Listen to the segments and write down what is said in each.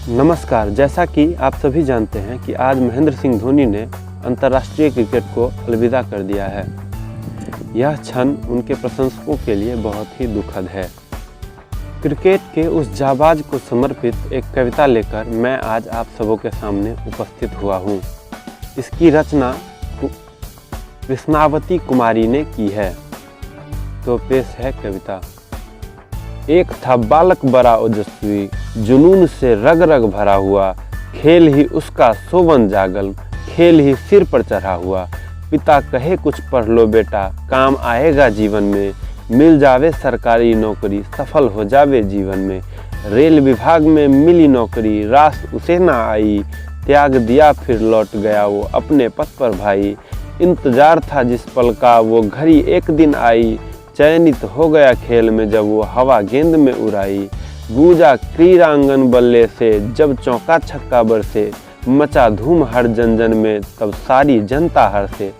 नमस्कार। जैसा कि आप सभी जानते हैं कि आज महेंद्र सिंह धोनी ने अंतर्राष्ट्रीय क्रिकेट को अलविदा कर दिया है। यह क्षण उनके प्रशंसकों के लिए बहुत ही दुखद है। क्रिकेट के उस जाबाज को समर्पित एक कविता लेकर मैं आज आप सबों के सामने उपस्थित हुआ हूँ। इसकी रचना कृष्णावती कुमारी ने की है। तो पेश है कविता। एक था बालक बड़ा ओजस्वी, जुनून से रग रग भरा हुआ, खेल ही उसका सोवन जागल, खेल ही सिर पर चढ़ा हुआ। पिता कहे कुछ पढ़ लो बेटा, काम आएगा जीवन में, मिल जावे सरकारी नौकरी, सफल हो जावे जीवन में। रेल विभाग में मिली नौकरी, रास उसे ना आई, त्याग दिया फिर लौट गया वो अपने पथ पर भाई। इंतजार था जिस पल का वो घड़ी एक दिन आई, चयनित हो गया खेल में जब वो हवा गेंद में उड़ाई। गूंजा क्रीड़ांगन बल्ले से जब चौका छक्का बरसे, मचा धूम हर जन जन में तब सारी जनता हर्षे।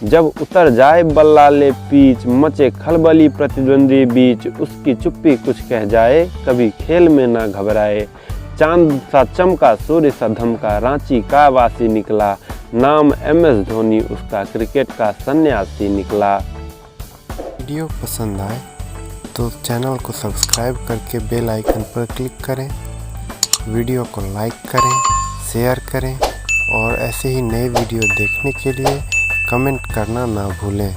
जब उतर जाए बल्ला ले पीच, मचे खलबली प्रतिद्वंदी बीच, उसकी चुप्पी कुछ कह जाए, कभी खेल में ना घबराए। चांद सा चमका सूर्य सा धमका, रांची का वासी निकला, नाम MS धोनी उसका क्रिकेट का सन्यासी निकला। वीडियो पसंद आए तो चैनल को सब्सक्राइब करके बेल आइकन पर क्लिक करें, वीडियो को लाइक करें, शेयर करें और ऐसे ही नए वीडियो देखने के लिए कमेंट करना ना भूलें।